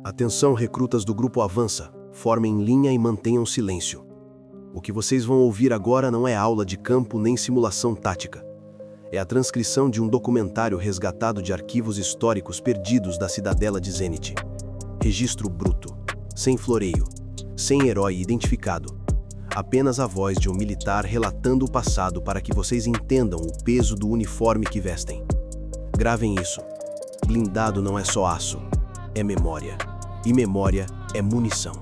Atenção, recrutas do Grupo Avança, formem linha e mantenham silêncio. O que vocês vão ouvir agora não é aula de campo nem simulação tática. É a transcrição de um documentário resgatado de arquivos históricos perdidos da cidadela de Zenit. Registro bruto, sem floreio, sem herói identificado. Apenas a voz de um militar relatando o passado para que vocês entendam o peso do uniforme que vestem. Gravem isso. Blindado não é só aço, é memória. E memória é munição.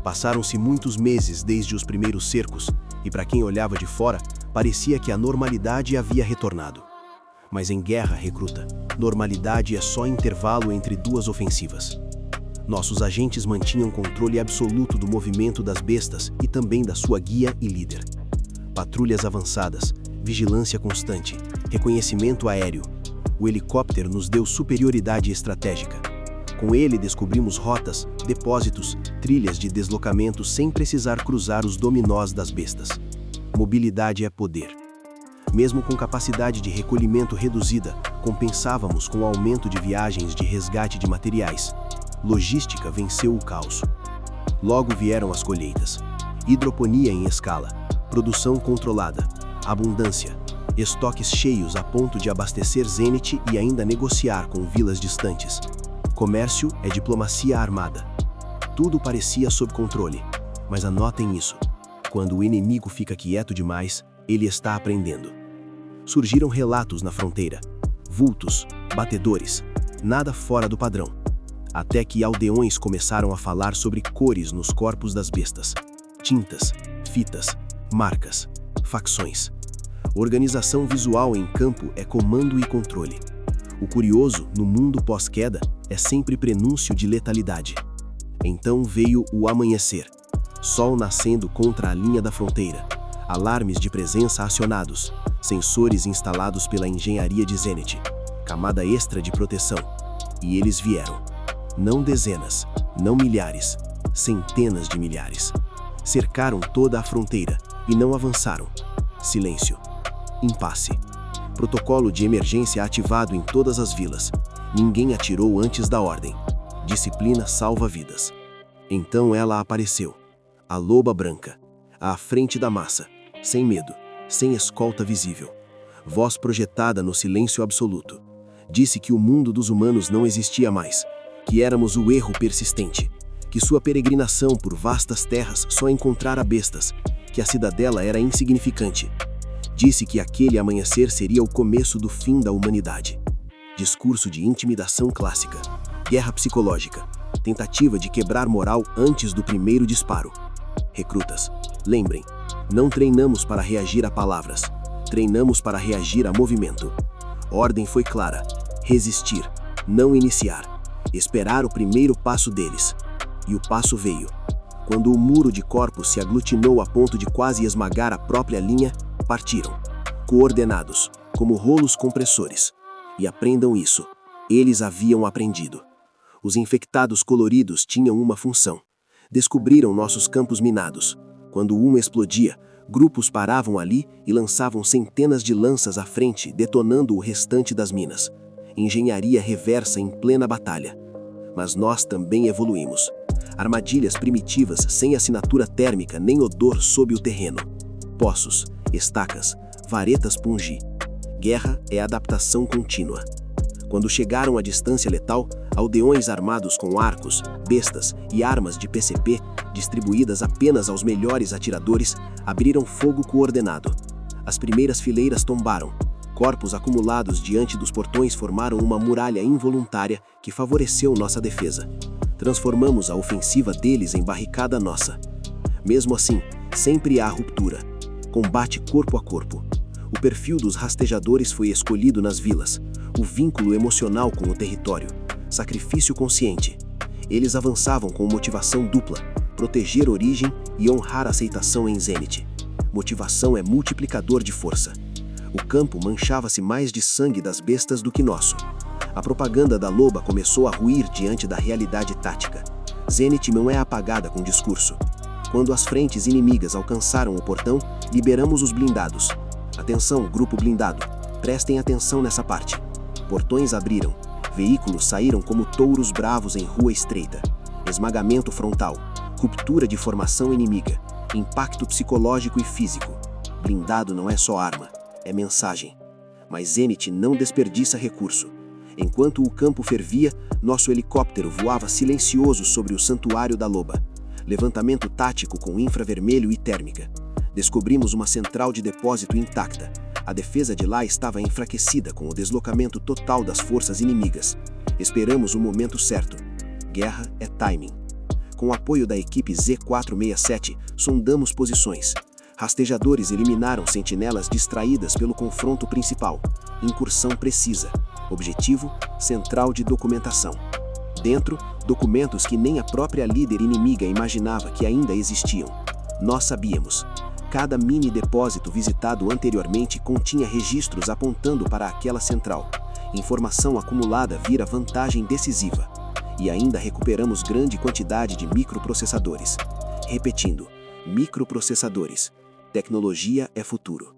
Passaram-se muitos meses desde os primeiros cercos, e para quem olhava de fora, parecia que a normalidade havia retornado. Mas em guerra, recruta, normalidade é só intervalo entre duas ofensivas. Nossos agentes mantinham controle absoluto do movimento das bestas e também da sua guia e líder. Patrulhas avançadas, vigilância constante, reconhecimento aéreo. O helicóptero nos deu superioridade estratégica. Com ele descobrimos rotas, depósitos, trilhas de deslocamento sem precisar cruzar os dominós das bestas. Mobilidade é poder. Mesmo com capacidade de recolhimento reduzida, compensávamos com o aumento de viagens de resgate de materiais. Logística venceu o caos. Logo vieram as colheitas. Hidroponia em escala, produção controlada, abundância, estoques cheios a ponto de abastecer Zenit e ainda negociar com vilas distantes. Comércio é diplomacia armada. Tudo parecia sob controle, mas anotem isso. Quando o inimigo fica quieto demais, ele está aprendendo. Surgiram relatos na fronteira. Vultos, batedores, nada fora do padrão. Até que aldeões começaram a falar sobre cores nos corpos das bestas. Tintas, fitas, marcas, facções. Organização visual em campo é comando e controle. O curioso, no mundo pós-queda, é sempre prenúncio de letalidade. Então veio o amanhecer. Sol nascendo contra a linha da fronteira. Alarmes de presença acionados. Sensores instalados pela engenharia de Zenit. Camada extra de proteção. E eles vieram. Não dezenas, não milhares, centenas de milhares. Cercaram toda a fronteira e não avançaram. Silêncio. Impasse. Protocolo de emergência ativado em todas as vilas. Ninguém atirou antes da ordem. Disciplina salva vidas. Então ela apareceu. A loba branca. À frente da massa. Sem medo. Sem escolta visível. Voz projetada no silêncio absoluto. Disse que o mundo dos humanos não existia mais. Que éramos o erro persistente. Que sua peregrinação por vastas terras só encontrara bestas. Que a cidadela era insignificante. Disse que aquele amanhecer seria o começo do fim da humanidade. Discurso de intimidação clássica. Guerra psicológica. Tentativa de quebrar moral antes do primeiro disparo. Recrutas, lembrem, não treinamos para reagir a palavras. Treinamos para reagir a movimento. Ordem foi clara. Resistir. Não iniciar. Esperar o primeiro passo deles. E o passo veio. Quando o muro de corpos se aglutinou a ponto de quase esmagar a própria linha, partiram, coordenados, como rolos compressores. E aprendam isso, eles haviam aprendido. Os infectados coloridos tinham uma função. Descobriram nossos campos minados. Quando um explodia, grupos paravam ali e lançavam centenas de lanças à frente, detonando o restante das minas. Engenharia reversa em plena batalha. Mas nós também evoluímos. Armadilhas primitivas sem assinatura térmica nem odor sob o terreno. Poços, estacas, varetas pungi. Guerra é adaptação contínua. Quando chegaram à distância letal, aldeões armados com arcos, bestas e armas de PCP, distribuídas apenas aos melhores atiradores, abriram fogo coordenado. As primeiras fileiras tombaram. Corpos acumulados diante dos portões formaram uma muralha involuntária que favoreceu nossa defesa. Transformamos a ofensiva deles em barricada nossa. Mesmo assim, sempre há ruptura. Combate corpo a corpo. O perfil dos rastejadores foi escolhido nas vilas. O vínculo emocional com o território. Sacrifício consciente. Eles avançavam com motivação dupla. Proteger origem e honrar a aceitação em Zenit. Motivação é multiplicador de força. O campo manchava-se mais de sangue das bestas do que nosso. A propaganda da loba começou a ruir diante da realidade tática. Zenit não é apagada com discurso. Quando as frentes inimigas alcançaram o portão, liberamos os blindados. Atenção, grupo blindado. Prestem atenção nessa parte. Portões abriram. Veículos saíram como touros bravos em rua estreita. Esmagamento frontal, ruptura de formação inimiga, impacto psicológico e físico. Blindado não é só arma, é mensagem. Mas Zenit não desperdiça recurso. Enquanto o campo fervia, nosso helicóptero voava silencioso sobre o santuário da loba. Levantamento tático com infravermelho e térmica. Descobrimos uma central de depósito intacta. A defesa de lá estava enfraquecida com o deslocamento total das forças inimigas. Esperamos o momento certo. Guerra é timing. Com o apoio da equipe Z-467, sondamos posições. Rastejadores eliminaram sentinelas distraídas pelo confronto principal. Incursão precisa. Objetivo: central de documentação. Dentro, documentos que nem a própria líder inimiga imaginava que ainda existiam. Nós sabíamos. Cada mini depósito visitado anteriormente continha registros apontando para aquela central. Informação acumulada vira vantagem decisiva. E ainda recuperamos grande quantidade de microprocessadores. Repetindo, microprocessadores. Tecnologia é futuro.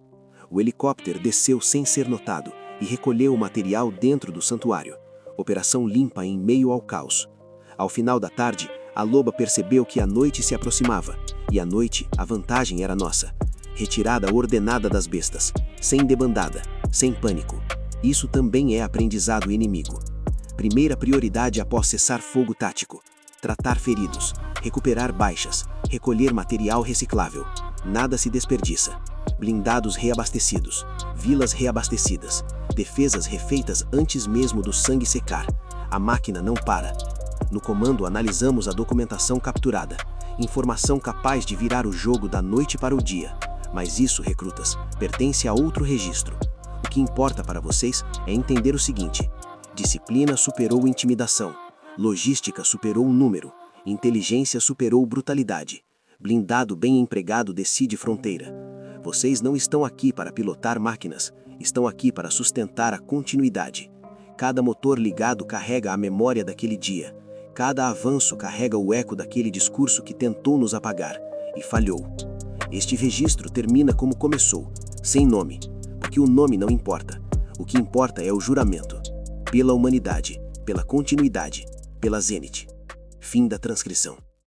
O helicóptero desceu sem ser notado e recolheu o material dentro do santuário. Operação limpa em meio ao caos. Ao final da tarde, a loba percebeu que a noite se aproximava, e à noite a vantagem era nossa. Retirada ordenada das bestas, sem debandada, sem pânico. Isso também é aprendizado inimigo. Primeira prioridade após cessar fogo tático: tratar feridos, recuperar baixas, recolher material reciclável. Nada se desperdiça. Blindados reabastecidos, vilas reabastecidas, defesas refeitas antes mesmo do sangue secar. A máquina não para. No comando analisamos a documentação capturada, informação capaz de virar o jogo da noite para o dia. Mas isso, recrutas, pertence a outro registro. O que importa para vocês é entender o seguinte: disciplina superou intimidação, logística superou número, inteligência superou brutalidade. Blindado bem empregado decide fronteira. Vocês não estão aqui para pilotar máquinas, estão aqui para sustentar a continuidade. Cada motor ligado carrega a memória daquele dia. Cada avanço carrega o eco daquele discurso que tentou nos apagar e falhou. Este registro termina como começou, sem nome, porque o nome não importa. O que importa é o juramento. Pela humanidade, pela continuidade, pela Zenit. Fim da transcrição.